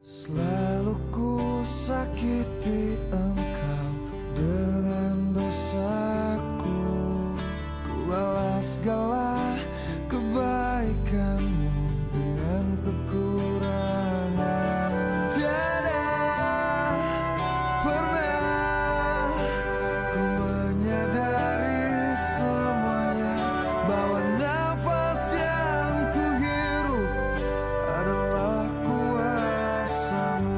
Selalu ku sakiti engkau dengan dosaku. Ku balas segala kebaikanmu dengan kekurangan. Tiada pernah ku menyadari semuanya, bahwa nafas yang ku hirup adalah kuasamu.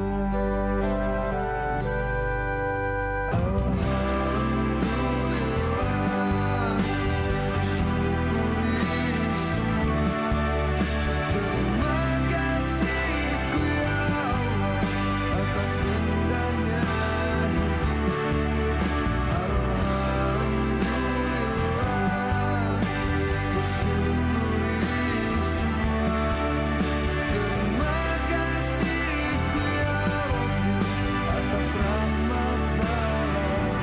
Alhamdulillah, ku syukuri semua. Terima kasihku ya Allah atas indahnya hidup. Alhamdulillah, ku syukuri semua. Terima kasihku ya Rabbi atas rahmat dalam hidupku.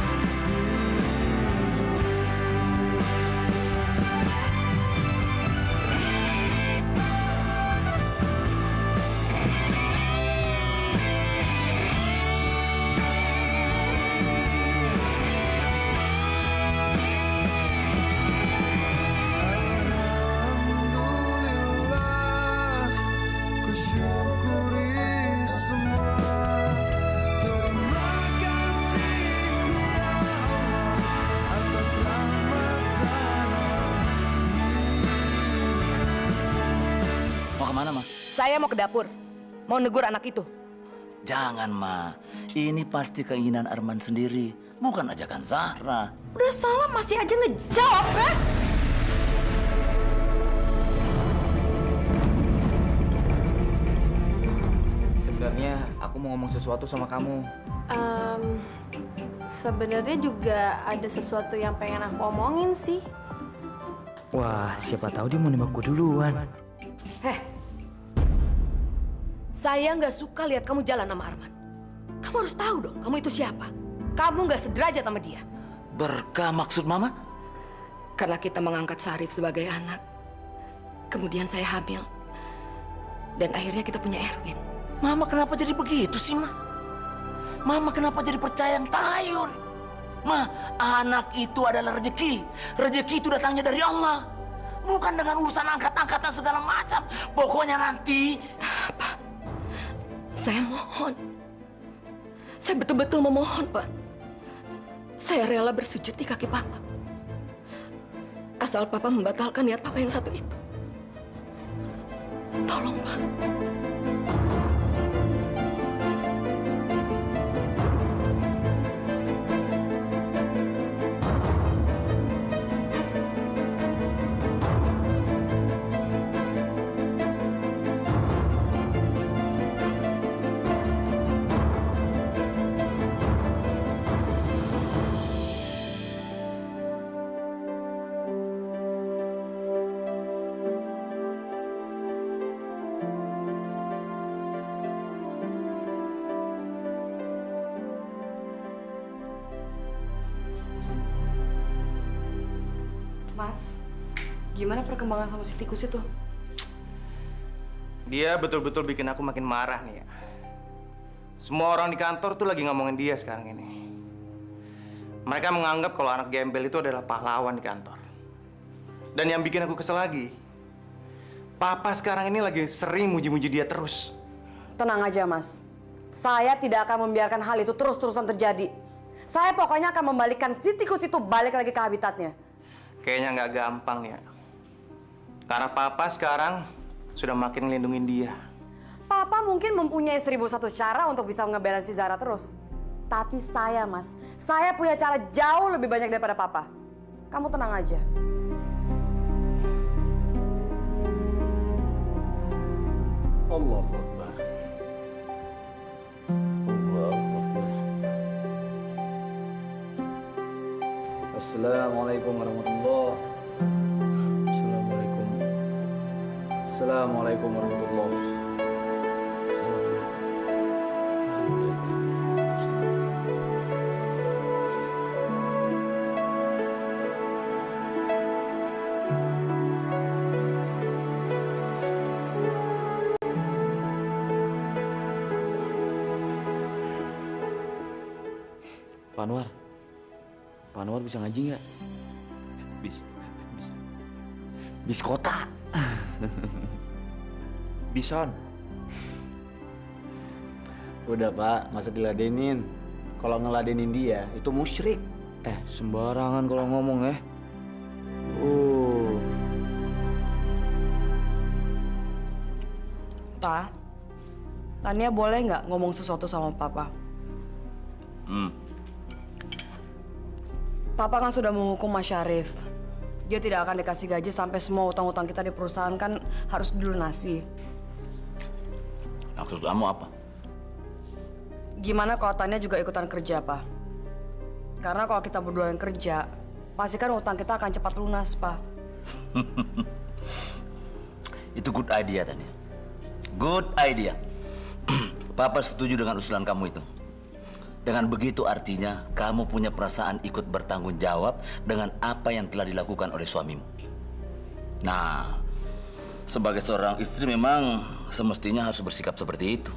Alhamdulillah, ku syukuri semua. Terima kasihku ya Allah atas rahmat dalam hidup. Mau kemana, Ma? Saya mau ke dapur, mau negur anak itu. Jangan, Ma. Ini pasti keinginan Arman sendiri, bukan ajakan Zahra. Udah salah masih aja ngejawab, Ren. Sebenarnya aku mau ngomong sesuatu sama kamu. Sebenarnya juga ada sesuatu yang pengen aku omongin sih. Wah, siapa tahu dia mau nembak gue duluan. Saya nggak suka lihat kamu jalan sama Arman. Kamu harus tahu dong, kamu itu siapa. Kamu nggak sederajat sama dia. Berkah maksud Mama? Karena kita mengangkat Syarif sebagai anak. Kemudian saya hamil. Dan akhirnya kita punya Erwin. Mama kenapa jadi begitu sih, Ma? Mama kenapa jadi percaya yang tayul? Ma, anak itu adalah rezeki. Rezeki itu datangnya dari Allah. Bukan dengan urusan angkat-angkatan segala macam. Pokoknya nanti... Pak, saya mohon. Saya betul-betul memohon, Pak. Saya rela bersujud di kaki Papa. Asal Papa membatalkan niat Papa yang satu itu. Tolong, Pak. Mas, gimana perkembangan sama si tikus itu? Dia betul-betul bikin aku makin marah nih ya. Semua orang di kantor tuh lagi ngomongin dia sekarang ini. Mereka menganggap kalau anak gembel itu adalah pahlawan di kantor. Dan yang bikin aku kesel lagi, Papa sekarang ini lagi sering muji-muji dia terus. Tenang aja, Mas. Saya tidak akan membiarkan hal itu terus-terusan terjadi. Saya pokoknya akan membalikkan si tikus itu balik lagi ke habitatnya. Kayaknya nggak gampang ya. Karena Papa sekarang sudah makin ngelindungin dia. Papa mungkin mempunyai 1001 cara untuk bisa ngebelain si Zara terus. Tapi saya, Mas, saya punya cara jauh lebih banyak daripada Papa. Kamu tenang aja. Allahu Akbar. Allahu Akbar. Assalamualaikum warahmatullahi. Assalamualaikum. Assalamualaikum warahmatullahi. Pak Anwar bisa ngaji nggak? Bis kota. Bison. Udah Pak, nggak usah diladenin. Kalau ngeladenin dia, itu musyrik. Sembarangan kalau ngomong ya. Pa, Tania boleh nggak ngomong sesuatu sama Papa? Papa kan sudah menghukum Mas Syarif. Dia tidak akan dikasih gaji sampai semua utang-utang kita di perusahaan kan harus dilunasi. Maksud kamu apa? Gimana kalau Tania juga ikutan kerja, Pak? Karena kalau kita berdua yang kerja, pasti kan utang kita akan cepat lunas, Pak. Itu good idea, Tania. Good idea. Papa setuju dengan usulan kamu itu. Dengan begitu artinya kamu punya perasaan ikut bertanggung jawab dengan apa yang telah dilakukan oleh suamimu. Nah, sebagai seorang istri memang semestinya harus bersikap seperti itu.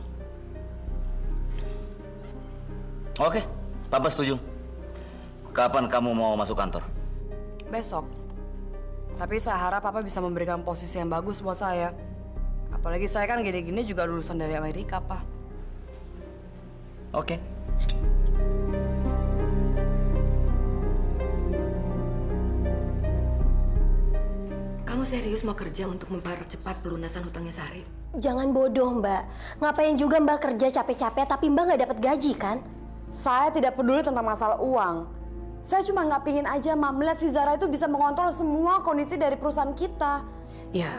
Oke, Papa setuju. Kapan kamu mau masuk kantor? Besok. Tapi saya harap Papa bisa memberikan posisi yang bagus buat saya. Apalagi saya kan gini-gini juga lulusan dari Amerika, Pak. Oke. Kamu serius mau kerja untuk mempercepat pelunasan hutangnya Syarif? Jangan bodoh, Mbak. Ngapain juga Mbak kerja capek-capek tapi Mbak nggak dapat gaji, kan? Saya tidak peduli tentang masalah uang. Saya cuma nggak pingin aja, Ma, melihat si Zara itu bisa mengontrol semua kondisi dari perusahaan kita. Ya,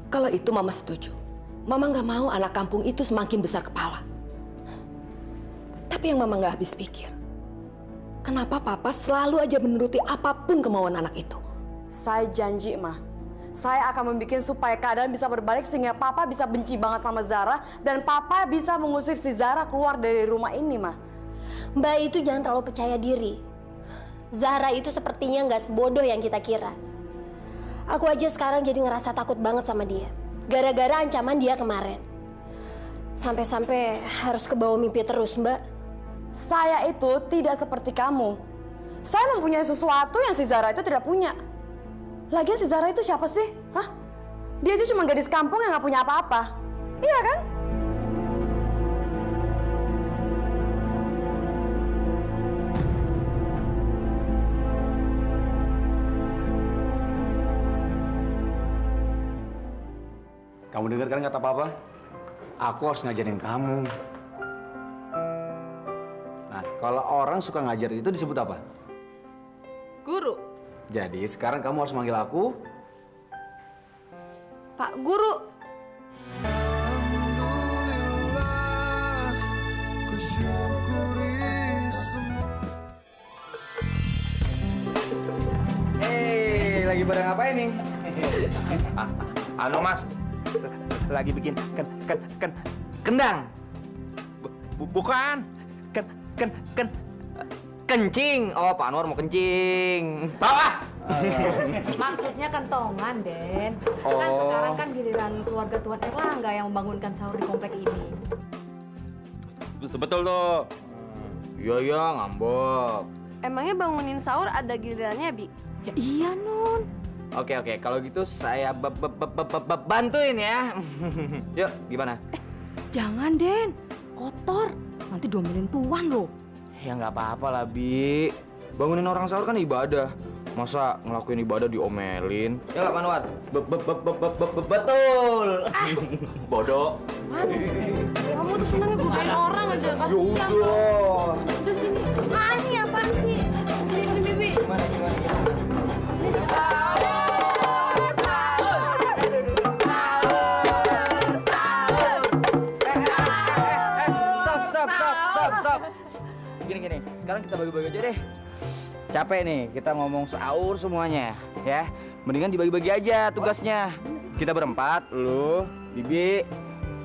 kalau itu Mama setuju. Mama nggak mau anak kampung itu semakin besar kepala. Tapi yang Mama nggak habis pikir, kenapa Papa selalu aja menuruti apapun kemauan anak itu? Saya janji, Ma. Saya akan membuat supaya keadaan bisa berbalik sehingga Papa bisa benci banget sama Zara dan Papa bisa mengusir si Zara keluar dari rumah ini, Ma. Mbak itu jangan terlalu percaya diri. Zara itu sepertinya nggak sebodoh yang kita kira. Aku aja sekarang jadi ngerasa takut banget sama dia. Gara-gara ancaman dia kemarin. Sampai-sampai harus kebawa mimpi terus, Mbak. Saya itu tidak seperti kamu. Saya mempunyai sesuatu yang si Zara itu tidak punya. Lagian si Zara itu siapa sih? Hah? Dia itu cuma gadis kampung yang nggak punya apa-apa. Iya kan? Kamu dengar kan kata Papa? Aku harus ngajarin kamu. Nah, kalau orang suka ngajarin itu disebut apa? Guru. Jadi sekarang kamu harus manggil aku Pak Guru. Alhamdulillah, ku syukuri semua. Lagi pada ngapain nih? Anu Mas, Lagi bikin kendang. bukan. Kencing. Oh, Pak Anwar mau kencing. Bawa. Maksudnya kentongan, Den. Kan Oh. sekarang kan giliran keluarga Tuan Erlangga yang membangunkan sahur di komplek ini. Betul tuh. Iya, ngambek. Emangnya bangunin sahur ada gilirannya, Bi? Ya iya, Nun. Oke, kalau gitu saya bantuin ya. Yuk, gimana? Jangan, Den. Kotor. Nanti diomelin Tuan loh. Ya nggak apa-apa lah, Bi. Bangunin orang sahur kan ibadah. Masa ngelakuin ibadah diomelin? Ya nggak, Manwar? Betul. Bodoh. Kamu tuh senangnya godain orang aja. Kasihan. Yaudah. Udah sini. Ah, ini apaan sih? Sini, Bibi. Gimana? Stop. Gini. Sekarang kita bagi-bagi aja deh. Capek nih, kita ngomong sahur semuanya, ya. Mendingan dibagi-bagi aja tugasnya. Kita berempat, lu, Bibi,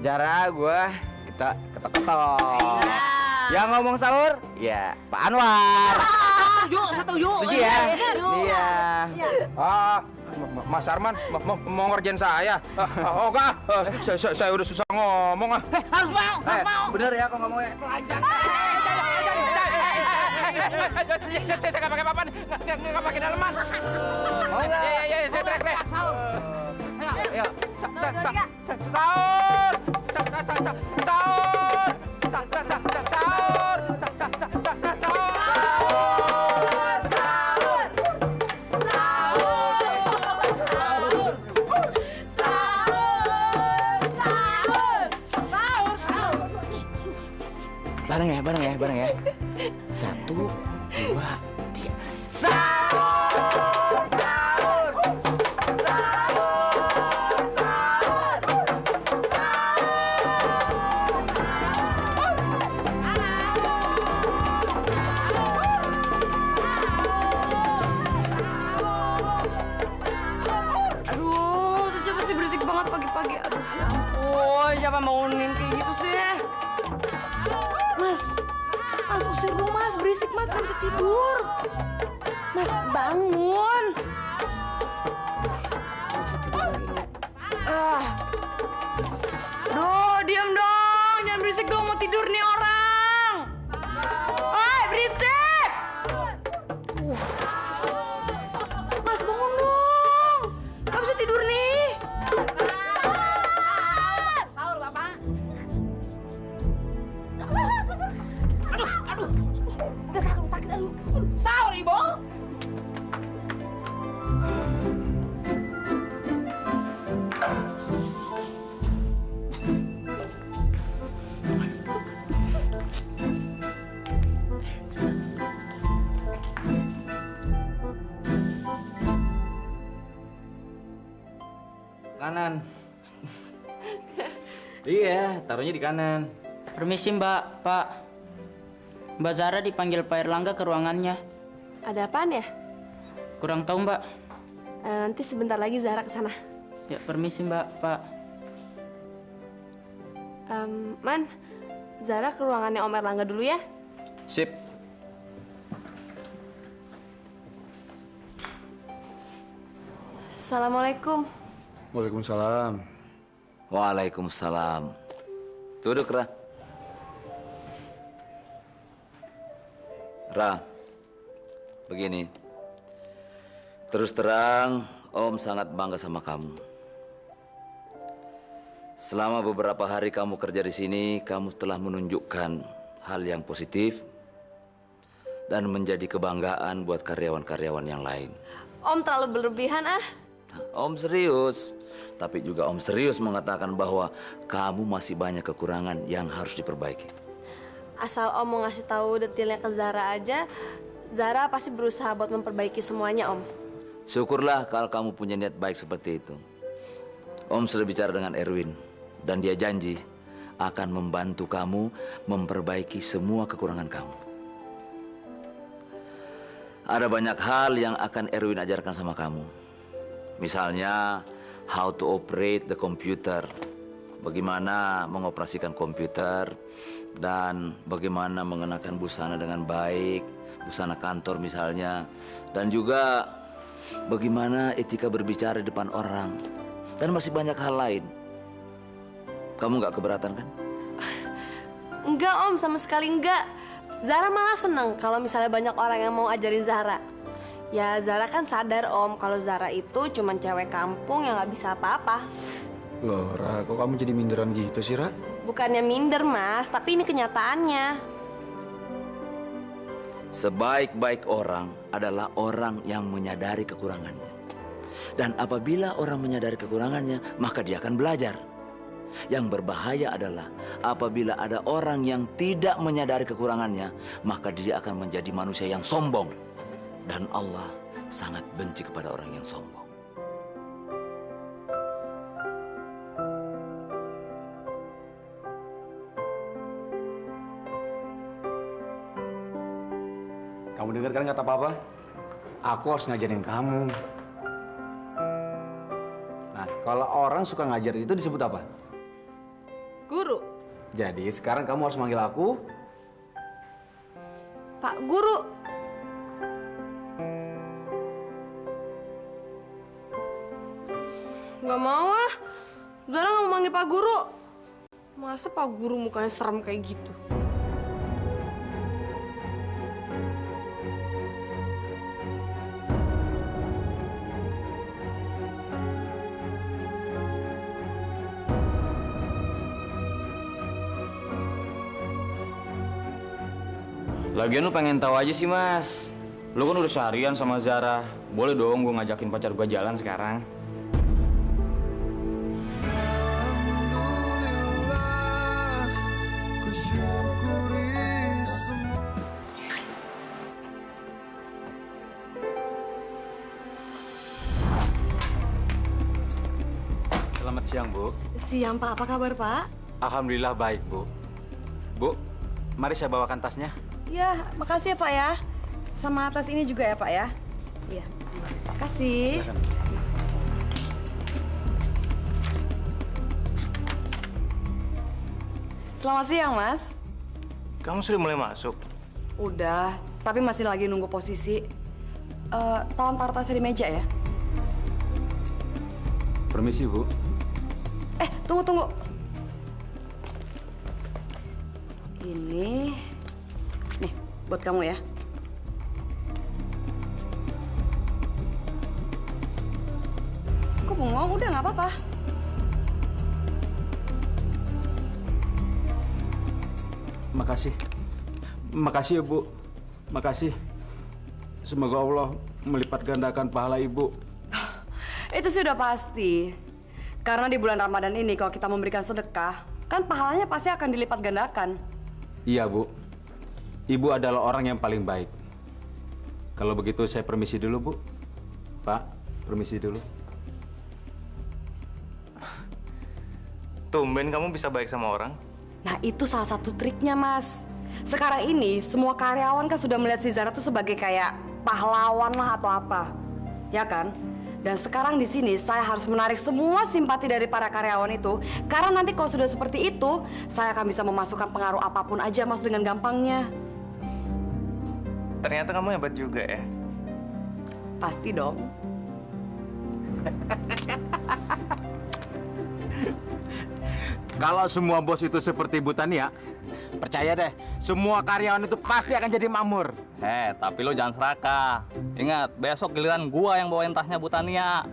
Zara, gua, kita ketok-ketok. Yang ngomong sahur, ya Pak Anwar. Setuju. Setuju ya? Iya. Mas Arman mau ngerjain saya. Oh enggak, saya udah susah ngomong ah. Harus mau. Bener ya kok ngomongnya. Saya nggak pakai papan, nggak pakai daleman. Oh nggak? Iya, saya teriak deh. Sahur. Ayo. Bareng ya. 1, 2, 3. Aduh, itu siapa sih berisik banget pagi-pagi? Aduh, ya ampun, siapa bangunin kayak gitu sih? Mas, usir dong mas, berisik mas, nggak bisa tidur. Mas, bangun. Nggak bisa tidur lagi nih. Aduh, diam dong, jangan berisik dong, mau tidur nih orang. Berisik! Mas, bangun dong, nggak bisa tidur nih. Sahur, Bapak. Sahur, Ibu. Kanan. Iya, taruhnya di kanan. Permisi Mbak, Pak. Mbak Zara dipanggil Pak Erlangga ke ruangannya. Ada apaan ya? Kurang tahu Mbak. Nanti sebentar lagi Zara ke sana. Ya, permisi Mbak, Pak. Man, Zara ke ruangannya Om Erlangga dulu ya. Sip. Assalamualaikum. Waalaikumsalam. Waalaikumsalam. Duduk, Ra. Ra, begini. Terus terang, Om sangat bangga sama kamu. Selama beberapa hari kamu kerja di sini, kamu telah menunjukkan hal yang positif dan menjadi kebanggaan buat karyawan-karyawan yang lain. Om terlalu berlebihan ah. Om serius, tapi juga Om serius mengatakan bahwa kamu masih banyak kekurangan yang harus diperbaiki. Asal Om mau ngasih tahu detailnya ke Zara aja, Zara pasti berusaha buat memperbaiki semuanya Om. Syukurlah kalau kamu punya niat baik seperti itu. Om sudah bicara dengan Erwin dan dia janji akan membantu kamu memperbaiki semua kekurangan kamu. Ada banyak hal yang akan Erwin ajarkan sama kamu. Misalnya, how to operate the computer. Bagaimana mengoperasikan komputer dan bagaimana mengenakan busana dengan baik, busana kantor misalnya. Dan juga bagaimana etika berbicara di depan orang. Dan masih banyak hal lain. Kamu nggak keberatan kan? Enggak Om, sama sekali enggak. Zara malah seneng kalau misalnya banyak orang yang mau ajarin Zara. Ya Zara kan sadar Om kalau Zara itu cuma cewek kampung yang nggak bisa apa-apa. Loh, Ra, kok kamu jadi minderan gitu sih, Ra? Bukannya minder Mas, tapi ini kenyataannya. Sebaik-baik orang adalah orang yang menyadari kekurangannya. Dan apabila orang menyadari kekurangannya, maka dia akan belajar. Yang berbahaya adalah apabila ada orang yang tidak menyadari kekurangannya, maka dia akan menjadi manusia yang sombong. Dan Allah sangat benci kepada orang yang sombong. Kamu dengar kan kata Papa? Aku harus ngajarin kamu. Nah, kalau orang suka ngajarin itu disebut apa? Guru. Jadi sekarang kamu harus manggil aku Pak Guru. Nggak mau ah. Zara nggak mau manggil Pak Guru. Masa Pak Guru mukanya serem kayak gitu? Lagian lu pengen tahu aja sih, Mas. Lu kan udah seharian sama Zara. Boleh dong gue ngajakin pacar gue jalan sekarang. Ku syukuri semua. Selamat siang, Bu. Siang, Pak. Apa kabar, Pak? Alhamdulillah baik, Bu. Bu, mari saya bawakan tasnya. Ya, makasih ya, Pak ya. Sama tas ini juga ya, Pak ya. Iya. Makasih. Selamat siang, Mas. Kamu sudah mulai masuk? Udah, tapi masih lagi nunggu posisi. Tolong taruh tasnya di meja ya. Permisi, Bu. Tunggu. Ini, nih, buat kamu ya. Kok bengong? Udah nggak apa-apa. Makasih. Makasih ya, Bu. Makasih. Semoga Allah melipat gandakan pahala Ibu. Itu sudah pasti. Karena di bulan Ramadan ini kalau kita memberikan sedekah, kan pahalanya pasti akan dilipat gandakan. Iya, Bu. Ibu adalah orang yang paling baik. Kalau begitu saya permisi dulu, Bu. Pak, permisi dulu. Tumben kamu bisa baik sama orang. Nah, itu salah satu triknya, Mas. Sekarang ini, semua karyawan kan sudah melihat si Zara tuh sebagai kayak pahlawan lah atau apa. Ya kan? Dan sekarang di sini, saya harus menarik semua simpati dari para karyawan itu. Karena nanti kalau sudah seperti itu, saya akan bisa memasukkan pengaruh apapun aja, Mas, dengan gampangnya. Ternyata kamu hebat juga ya. Pasti dong. Kalau semua bos itu seperti Bu Tania, percaya deh, semua karyawan itu pasti akan jadi makmur. Tapi lo jangan serakah. Ingat, besok giliran gua yang bawain tasnya Bu Tania.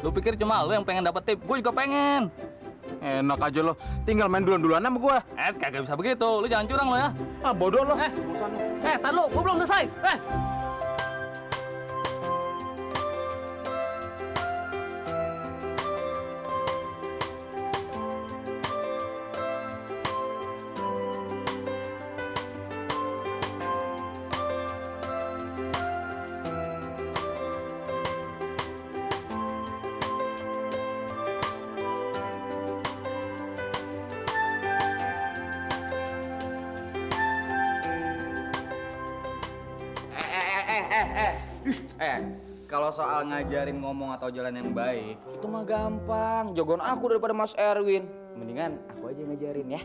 Lu pikir cuma lu yang pengen dapet tip, gua juga pengen. Enak aja lo, tinggal main duluan-duluan sama gua. Kagak bisa begitu, lu jangan curang lo ya. Bodoh lo. Tar lu, gua belum selesai. Kalau soal ngajarin ngomong atau jalan yang baik, itu mah gampang. Jagoan aku daripada Mas Erwin. Mendingan aku aja yang ngajarin ya.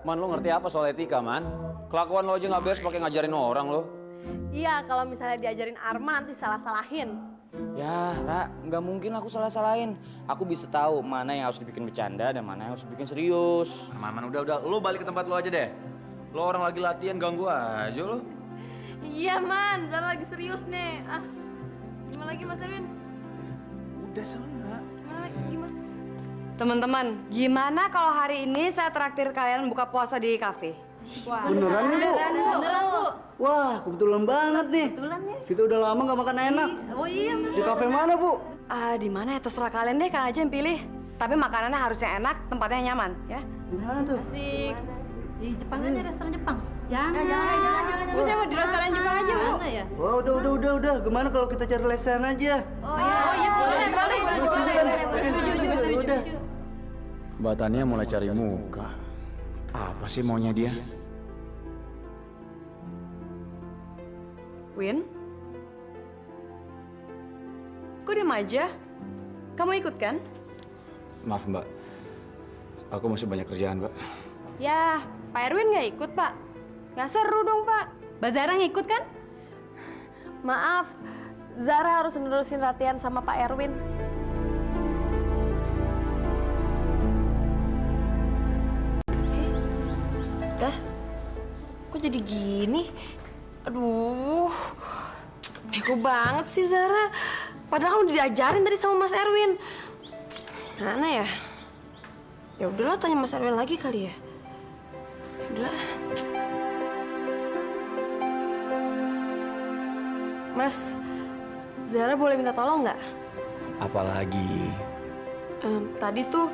Man, lo ngerti apa soal etika, Man? Kelakuan lo aja nggak beres pakai ngajarin orang lo. Iya, kalau misalnya diajarin Arman nanti salah-salahin. Ya, Ra, nggak mungkin aku salah-salahin. Aku bisa tahu mana yang harus dibikin bercanda dan mana yang harus dibikin serius. Man, udah. Lo balik ke tempat lo aja deh. Lo orang lagi latihan, ganggu aja lo. Iya, Man. Zara lagi serius nih. Gimana lagi, Mas Erwin? Udah sana. Gimana? Teman-teman, gimana kalau hari ini saya traktir kalian buka puasa di kafe? Beneran nih, Bu? Beneran, Bu. Wah, kebetulan banget nih. Kebetulan ya. Kita udah lama nggak makan enak. Oh iya, Man. Di kafe mana, Bu? Di mana ya? Terserah kalian deh, kalian aja yang pilih. Tapi makanannya harus yang enak, tempatnya nyaman, ya. Di mana tuh? Asik. Di Jepang aja, restoran Jepang. Jangan. Bu, saya mau di restoran Jepang aja, Bu. Mana ya? Wah, udah. Gimana kalau kita cari lesehan aja? Oh iya, boleh. Udah. Mbak Tania mulai cari muka. Apa sih maunya dia? Win? Kok diam aja? Kamu ikut kan? Maaf, Mbak. Aku masih banyak kerjaan, Mbak. Ya, Pak Erwin nggak ikut, Pak. Nggak seru dong, Pak. Mbak Zara ngikut kan? Maaf, Zara harus nerusin latihan sama Pak Erwin. Dah, kok jadi gini? Aduh, bego banget sih Zara. Padahal udah diajarin tadi sama Mas Erwin. Mana ya? Ya udahlah, tanya Mas Erwin lagi kali ya. Udahlah. Mas, Zara boleh minta tolong nggak? Apalagi? Tadi tuh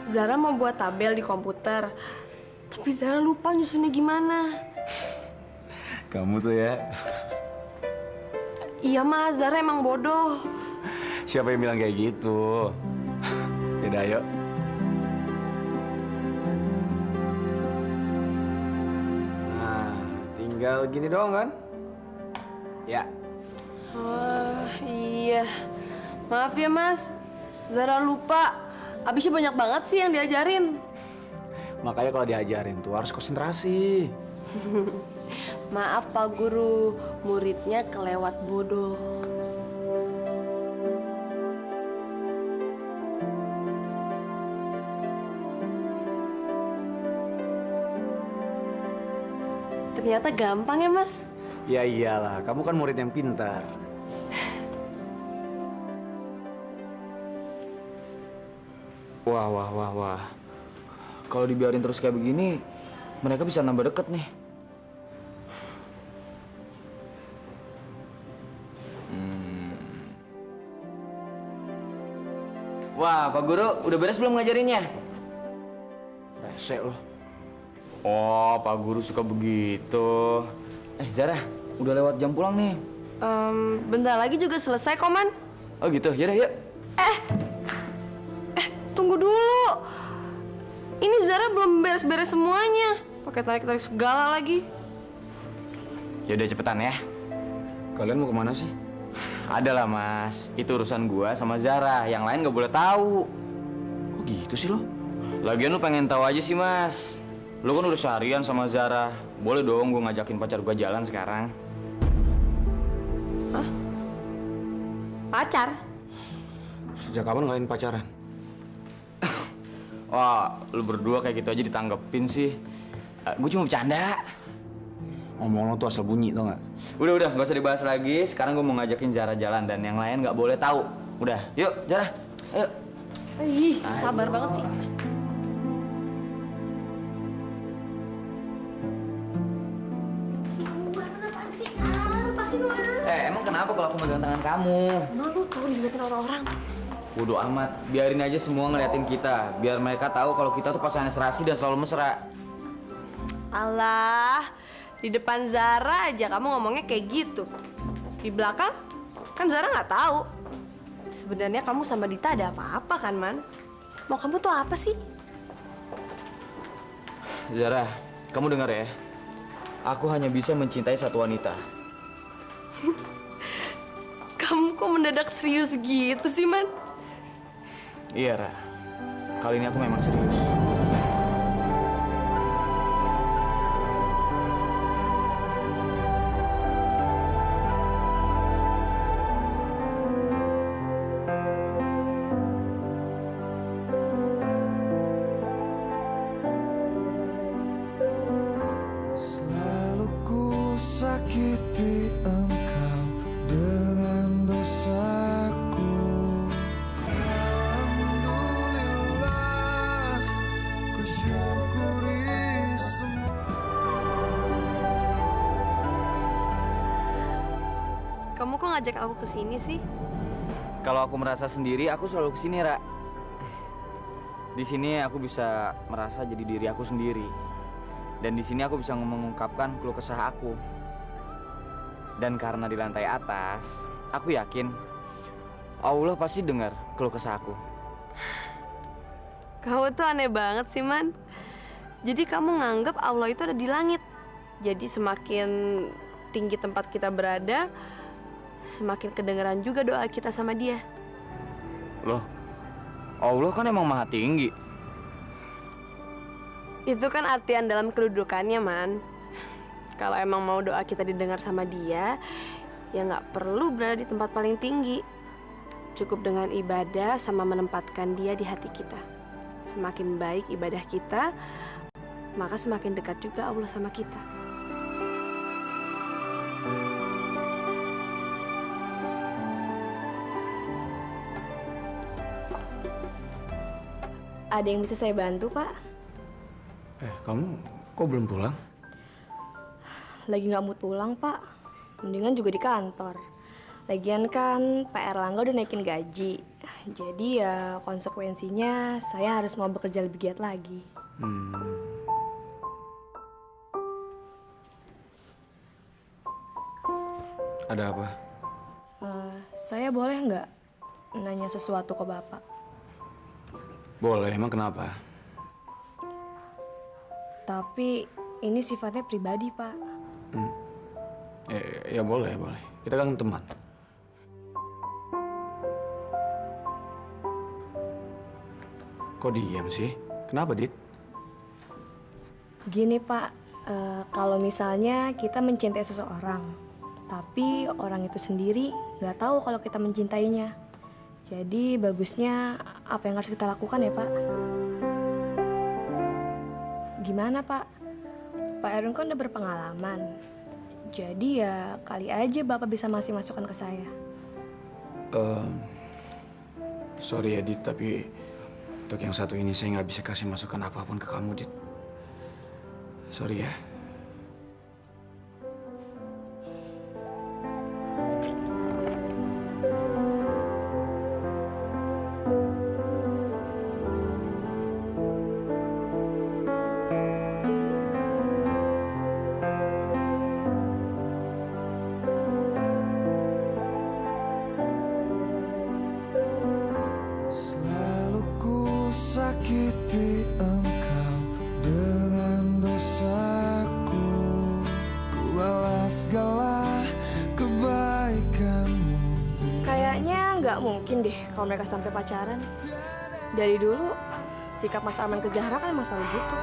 Zara mau buat tabel di komputer, tapi Zara lupa nyusunnya gimana. Kamu tuh ya. Iya Mas, Zara emang bodoh. Siapa yang bilang kayak gitu? Yaudah, ayo. Nah, tinggal gini doang kan? Ya. Oh iya, maaf ya Mas, Zara lupa. Abisnya banyak banget sih yang diajarin. Makanya kalau diajarin tuh harus konsentrasi. Maaf Pak Guru, muridnya kelewat bodoh. Ternyata gampang ya Mas? Ya iyalah, kamu kan murid yang pintar. Wah. Kalau dibiarin terus kayak begini, mereka bisa nambah deket nih. Wah, Pak Guru, udah beres belum ngajarinnya? Rese loh. Oh, Pak Guru suka begitu. Zara, udah lewat jam pulang nih. Bentar lagi juga selesai kok, Man. Oh gitu, yaudah yuk. Tunggu dulu. Ini Zara belum beres-beres semuanya. Pakai tarik-tarik segala lagi. Yaudah cepetan ya. Kalian mau kemana sih? Ada lah Mas, itu urusan gua sama Zara. Yang lain nggak boleh tahu. Kok gitu sih lo? Lagian lu pengen tahu aja sih Mas. Lu kan udah seharian sama Zara. Boleh dong gua ngajakin pacar gua jalan sekarang. Hah? Pacar? Sejak kapan kalian pacaran? Wah, lu berdua kayak gitu aja ditanggepin sih. Gue cuma bercanda. Ngomong lo tuh asal bunyi tau nggak? Udah, nggak usah dibahas lagi. Sekarang gue mau ngajakin Zara jalan dan yang lain nggak boleh tahu. Udah, yuk Zara, ayo. Ih, sabar banget sih. Emang kenapa kalau aku megang tangan kamu? Malu kalau dilihatin orang-orang. Bodo amat, biarin aja semua ngeliatin kita. Biar mereka tahu kalau kita tuh pasangan serasi dan selalu mesra. Alah, di depan Zara aja kamu ngomongnya kayak gitu. Di belakang, kan Zara nggak tahu. Sebenarnya kamu sama Dita ada apa-apa kan, Man? Mau kamu tuh apa sih? Zara, kamu dengar ya. Aku hanya bisa mencintai satu wanita. Kamu kok mendadak serius gitu sih, Man? Iya, Ra. Kali ini aku memang serius. Selalu ku sakiti engkau dengan dosaku. Alhamdulillah, ku syukuri semua. Kamu kok ngajak aku ke sini sih? Kalau aku merasa sendiri, aku selalu kesini, Ra. Di sini aku bisa merasa jadi diri aku sendiri. Dan di sini aku bisa mengungkapkan keluh kesah aku. Dan karena di lantai atas, aku yakin Allah pasti dengar keluh kesah aku. Kamu tuh aneh banget sih, Man. Jadi kamu nganggap Allah itu ada di langit. Jadi semakin tinggi tempat kita berada, semakin kedengeran juga doa kita sama dia. Loh, Allah kan emang maha tinggi. Itu kan artian dalam kedudukannya, Man. Kalau emang mau doa kita didengar sama dia, ya nggak perlu berada di tempat paling tinggi. Cukup dengan ibadah sama menempatkan dia di hati kita. Semakin baik ibadah kita, maka semakin dekat juga Allah sama kita. Ada yang bisa saya bantu, Pak? Kamu kok belum pulang? Lagi nggak mood pulang, Pak. Mendingan juga di kantor. Lagian kan Pak Erlangga udah naikin gaji. Jadi ya konsekuensinya saya harus mau bekerja lebih giat lagi. Ada apa? Saya boleh nggak nanya sesuatu ke Bapak? Boleh, emang kenapa? Tapi ini sifatnya pribadi, Pak. Ya boleh, boleh. Kita kan teman. Kok diam sih? Kenapa, Dit? Gini, Pak. Kalau misalnya kita mencintai seseorang, tapi orang itu sendiri nggak tahu kalau kita mencintainya. Jadi bagusnya apa yang harus kita lakukan ya, Pak? Gimana, Pak? Pak Erwin kan udah berpengalaman. Jadi ya kali aja Bapak bisa masih masukan ke saya. Sorry ya, Dit, tapi untuk yang satu ini saya nggak bisa kasih masukan apapun ke kamu, Dit. Sorry ya. Selalu ku sakiti engkau dengan dosaku. Ku balas segala kebaikanmu. Kayaknya nggak mungkin deh kalau mereka sampai pacaran. Dari dulu sikap Mas Arman ke Zahra kan emang selalu gitu.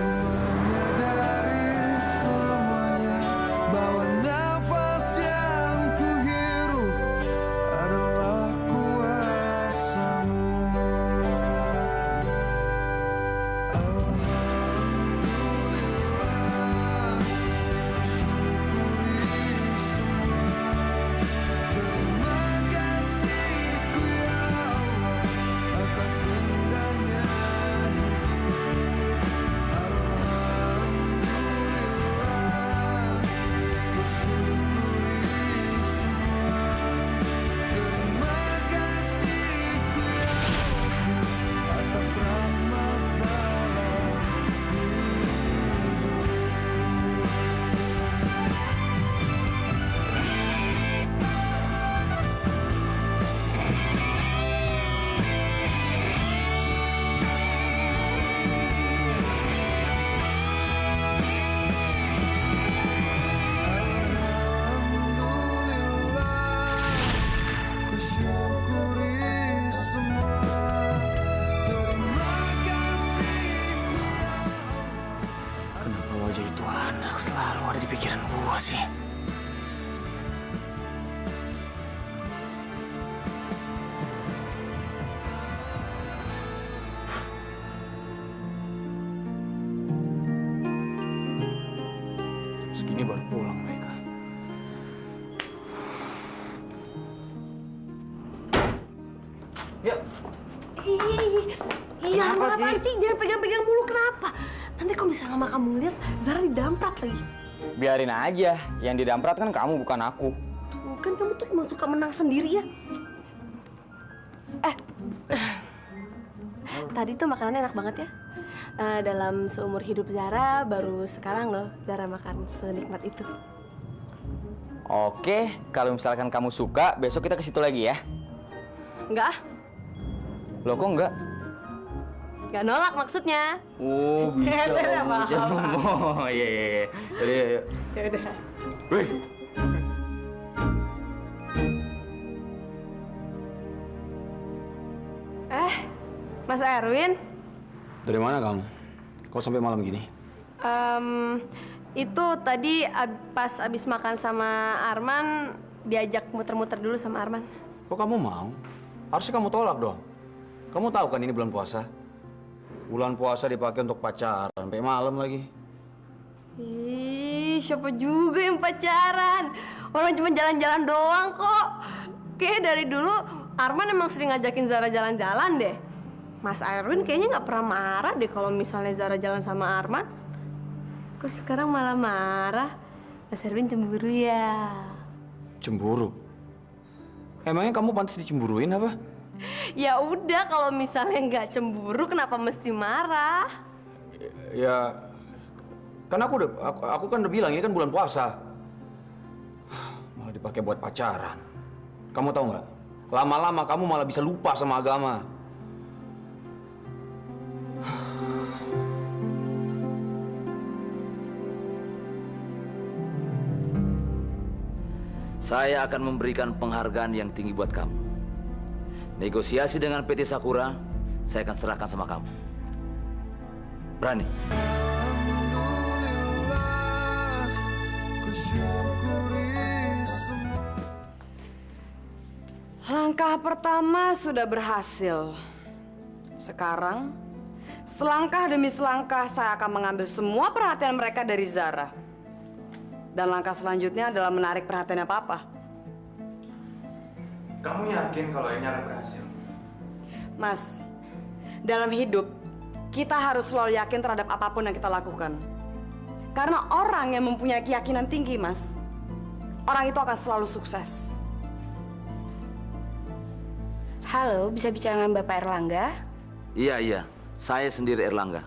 Menyadari semuanya bahwa nafas yang ku hirup adalah kuasamu. Alhamdulillah, syukuri semua. Terima kasihku ya Allah atas indahnya Kenapa wajah itu anak selalu ada di pikiran gua sih? Segini baru pulang mereka. Iya, apaan sih? Jangan pegang-pegang mulu, kenapa? Nanti kalau misalnya mama kamu ngeliat, Zara didamprat lagi. Biarin aja, yang didamprat kan kamu bukan aku. Tuh, kan kamu tuh emang suka menang sendiri ya. Tadi tuh makanannya enak banget ya. Dalam seumur hidup Zara, baru sekarang loh Zara makan senikmat itu. Oke, kalau misalkan kamu suka, besok kita ke situ lagi ya. Enggak ah, Loh kok enggak? nggak nolak maksudnya. Oh, bisa. Bisa. Oh, iya. Jadi, ayo. Ya udah. Wih. Mas Erwin, Dari mana kamu? Kok sampai malam gini? itu tadi pas abis makan sama Arman, diajak muter-muter dulu sama Arman. Kok kamu mau? Harusnya kamu tolak dong. Kamu tahu kan ini bulan puasa? Bulan puasa dipakai untuk pacaran sampai malam lagi. Ih, siapa juga yang pacaran? Orang cuma jalan-jalan doang kok. Kayaknya dari dulu Arman emang sering ngajakin Zara jalan-jalan deh. Mas Erwin kayaknya nggak pernah marah deh kalau misalnya Zara jalan sama Arman. Kok sekarang malah marah? Mas Erwin cemburu ya? Cemburu? Emangnya kamu pantas dicemburuin apa? Ya udah, kalau misalnya nggak cemburu, kenapa mesti marah? Ya, kan aku kan udah bilang ini kan bulan puasa. Malah dipakai buat pacaran. Kamu tahu nggak? Lama-lama kamu malah bisa lupa sama agama. Saya akan memberikan penghargaan yang tinggi buat kamu. Negosiasi dengan PT Sakura, saya akan serahkan sama kamu. Berani? Ku syukuri semua. Langkah pertama sudah berhasil. Sekarang, selangkah demi selangkah saya akan mengambil semua perhatian mereka dari Zara. Dan langkah selanjutnya adalah menarik perhatiannya Papa. Kamu yakin kalau ini akan berhasil? Mas, dalam hidup, kita harus selalu yakin terhadap apapun yang kita lakukan. Karena orang yang mempunyai keyakinan tinggi, Mas, orang itu akan selalu sukses. Halo, bisa bicara dengan Bapak Erlangga? Iya. Saya sendiri Erlangga.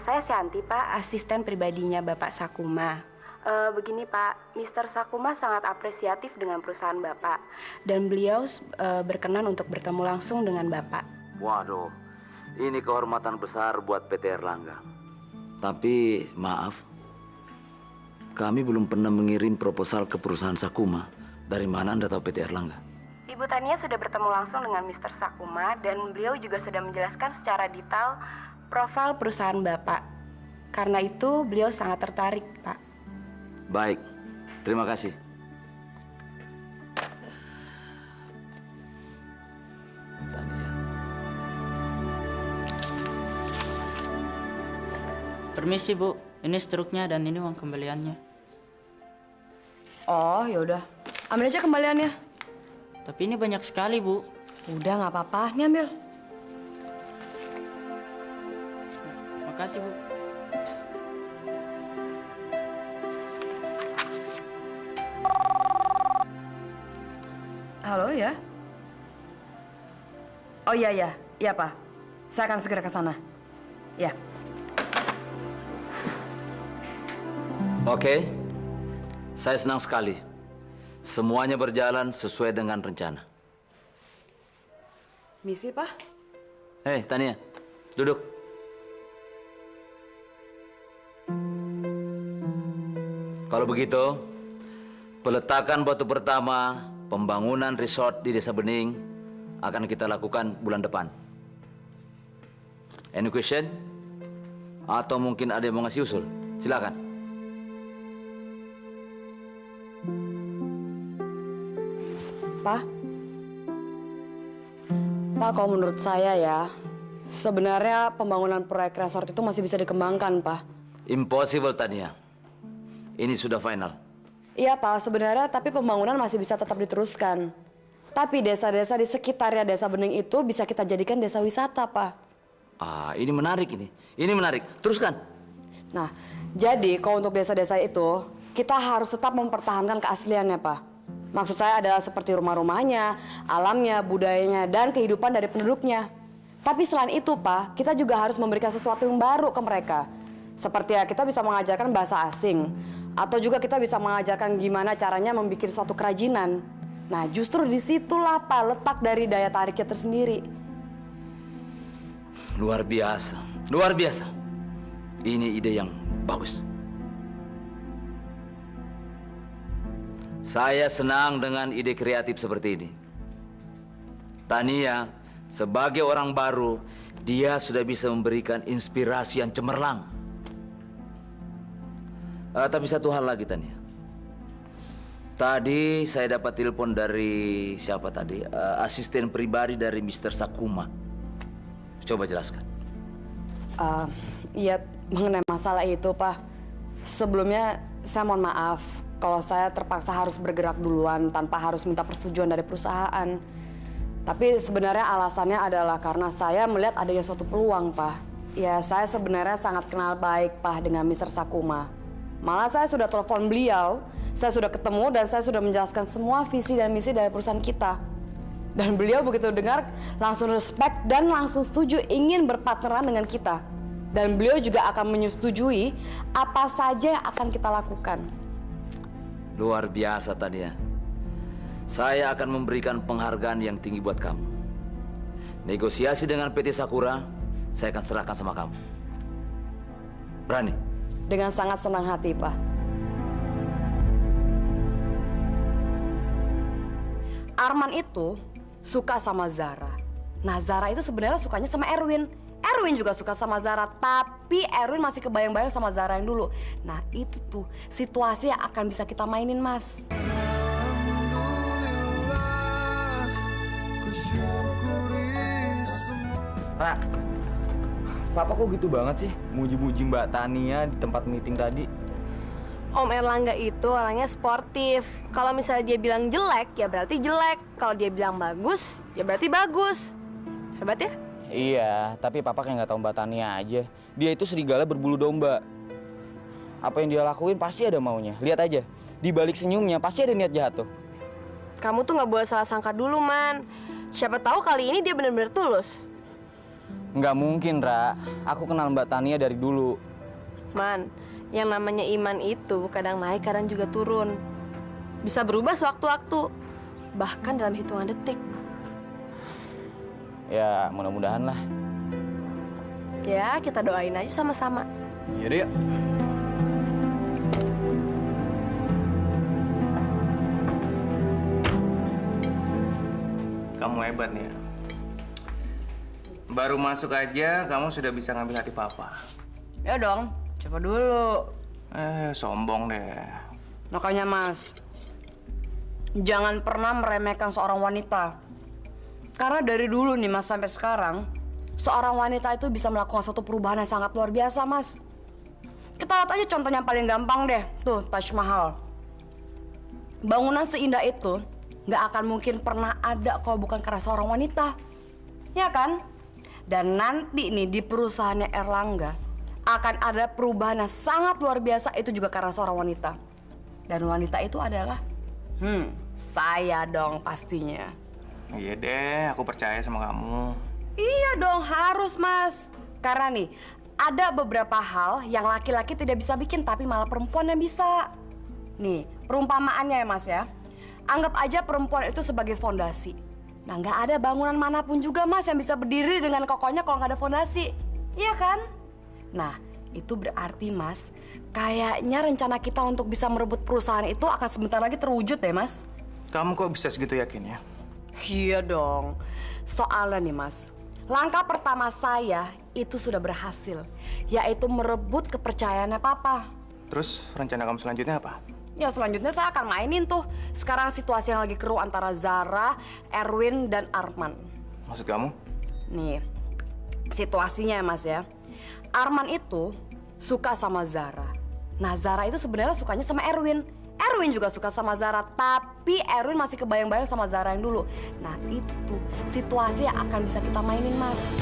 Saya Shanti, Pak, asisten pribadinya Bapak Sakuma. Begini Pak, Mr. Sakuma sangat apresiatif dengan perusahaan Bapak. Dan beliau berkenan untuk bertemu langsung dengan Bapak. Waduh, ini kehormatan besar buat PT Erlangga. Tapi maaf, kami belum pernah mengirim proposal ke perusahaan Sakuma. Dari mana Anda tahu PT Erlangga? Ibu Tania sudah bertemu langsung dengan Mr. Sakuma dan beliau juga sudah menjelaskan secara detail profil perusahaan Bapak. Karena itu beliau sangat tertarik, Pak. Baik, terima kasih. Permisi Bu, ini struknya dan ini uang kembaliannya. Oh, yaudah. Ambil aja kembaliannya. Tapi ini banyak sekali Bu. Udah, nggak apa-apa. Nih ambil. Makasih Bu. Halo ya? Oh iya Pak. Saya akan segera ke sana. Ya. Oke, saya senang sekali. Semuanya berjalan sesuai dengan rencana. Misi, Pak? Hei, Tania, duduk. Kalau begitu, peletakan batu pertama pembangunan resort di Desa Bening akan kita lakukan bulan depan. Any question? Atau mungkin ada yang mau ngasih usul? Silakan. Pak, kalau menurut saya ya, sebenarnya pembangunan proyek resort itu masih bisa dikembangkan, Pak. Impossible, Tania. Ini sudah final. Iya, Pak, sebenarnya tapi pembangunan masih bisa tetap diteruskan. Tapi desa-desa di sekitarnya Desa Bening itu bisa kita jadikan desa wisata, Pak. Ini menarik ini. Ini menarik. Teruskan. Nah, jadi kalau untuk desa-desa itu, kita harus tetap mempertahankan keasliannya, Pak. Maksud saya adalah seperti rumah-rumahnya, alamnya, budayanya, dan kehidupan dari penduduknya. Tapi selain itu, Pak, kita juga harus memberikan sesuatu yang baru ke mereka. Seperti ya, kita bisa mengajarkan bahasa asing. Atau juga kita bisa mengajarkan gimana caranya membuat suatu kerajinan. Nah, justru disitulah, Pak, letak dari daya tariknya tersendiri. Luar biasa. Luar biasa. Ini ide yang bagus. Saya senang dengan ide kreatif seperti ini. Tania, sebagai orang baru, dia sudah bisa memberikan inspirasi yang cemerlang. Tapi satu hal lagi, Tania. Tadi saya dapat telepon dari siapa tadi? Asisten pribadi dari Mr. Sakuma. Coba jelaskan. Iya, mengenai masalah itu, Pak. Sebelumnya, saya mohon maaf kalau saya terpaksa harus bergerak duluan tanpa harus minta persetujuan dari perusahaan. Tapi sebenarnya alasannya adalah karena saya melihat adanya suatu peluang, Pak. Ya, saya sebenarnya sangat kenal baik, Pak, dengan Mr. Sakuma. Malah saya sudah telepon beliau, saya sudah ketemu dan saya sudah menjelaskan semua visi dan misi dari perusahaan kita. Dan beliau begitu dengar langsung respect dan langsung setuju ingin berpartneran dengan kita. Dan beliau juga akan menyetujui apa saja yang akan kita lakukan. Luar biasa Tania. Saya akan memberikan penghargaan yang tinggi buat kamu. Negosiasi dengan PT Sakura, saya akan serahkan sama kamu. Berani? Dengan sangat senang hati, Pak. Arman itu suka sama Zara. Nah, Zara itu sebenarnya sukanya sama Erwin. Erwin juga suka sama Zara, tapi Erwin masih kebayang-bayang sama Zara yang dulu. Nah, itu tuh situasi yang akan bisa kita mainin, Mas. Ra, Papa kok gitu banget sih muji-muji Mbak Tania di tempat meeting tadi? Om Erlangga itu orangnya sportif. Kalau misalnya dia bilang jelek, ya berarti jelek. Kalau dia bilang bagus, ya berarti bagus. Hebat ya? Iya, tapi Papa kayak nggak tahu Mbak Tania aja. Dia itu serigala berbulu domba. Apa yang dia lakuin pasti ada maunya. Lihat aja, di balik senyumnya pasti ada niat jahat tuh. Kamu tuh nggak boleh salah sangka dulu, Man. Siapa tahu kali ini dia benar-benar tulus. Nggak mungkin, Ra. Aku kenal Mbak Tania dari dulu. Man, yang namanya iman itu kadang naik, kadang juga turun. Bisa berubah sewaktu-waktu, bahkan dalam hitungan detik. Ya, mudah-mudahan lah. Ya, kita doain aja sama-sama. Yaudah yuk. Kamu hebat nih ya. Baru masuk aja, kamu sudah bisa ngambil hati Papa. Ya dong, coba dulu. Sombong deh. Makanya Mas, jangan pernah meremehkan seorang wanita. Karena dari dulu nih Mas sampai sekarang, seorang wanita itu bisa melakukan suatu perubahan yang sangat luar biasa, Mas. Kita lihat aja contohnya yang paling gampang deh, tuh Taj Mahal. Bangunan seindah itu nggak akan mungkin pernah ada kalau bukan karena seorang wanita, ya kan? Dan nanti nih di perusahaannya Erlangga akan ada perubahan yang sangat luar biasa, itu juga karena seorang wanita. Dan wanita itu adalah, saya dong pastinya. Iya deh, aku percaya sama kamu. Iya dong, harus Mas. Karena nih, ada beberapa hal yang laki-laki tidak bisa bikin, tapi malah perempuan yang bisa. Nih, perumpamaannya ya Mas ya. Anggap aja perempuan itu sebagai fondasi. Nah, nggak ada bangunan manapun juga Mas yang bisa berdiri dengan kokohnya kalau nggak ada fondasi. Iya kan? Nah, itu berarti Mas, kayaknya rencana kita untuk bisa merebut perusahaan itu akan sebentar lagi terwujud deh Mas. Kamu kok bisa segitu yakin ya? Iya dong. Soalnya nih Mas, langkah pertama saya itu sudah berhasil, yaitu merebut kepercayaannya Papa. Terus rencana kamu selanjutnya apa? Ya selanjutnya saya akan mainin tuh. Sekarang situasi yang lagi keruh antara Zara, Erwin, dan Arman. Maksud kamu? Nih, situasinya ya Mas ya. Arman itu suka sama Zara. Nah Zara itu sebenarnya sukanya sama Erwin. Erwin juga suka sama Zara, tapi Erwin masih kebayang-bayang sama Zara yang dulu. Nah itu tuh situasi yang akan bisa kita mainin Mas.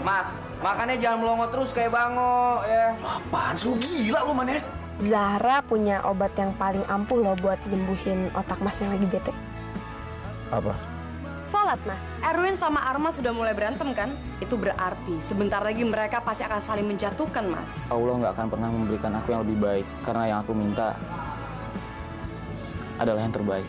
Mas, makannya jangan melongo terus kayak bango ya. Apaan sih, gila lu Man ya? Zahra punya obat yang paling ampuh loh buat nyembuhin otak Mas yang lagi bete. Apa? Sholat Mas. Erwin sama Arman sudah mulai berantem kan? Itu berarti sebentar lagi mereka pasti akan saling menjatuhkan Mas. Allah nggak akan pernah memberikan aku yang lebih baik, karena yang aku minta adalah yang terbaik.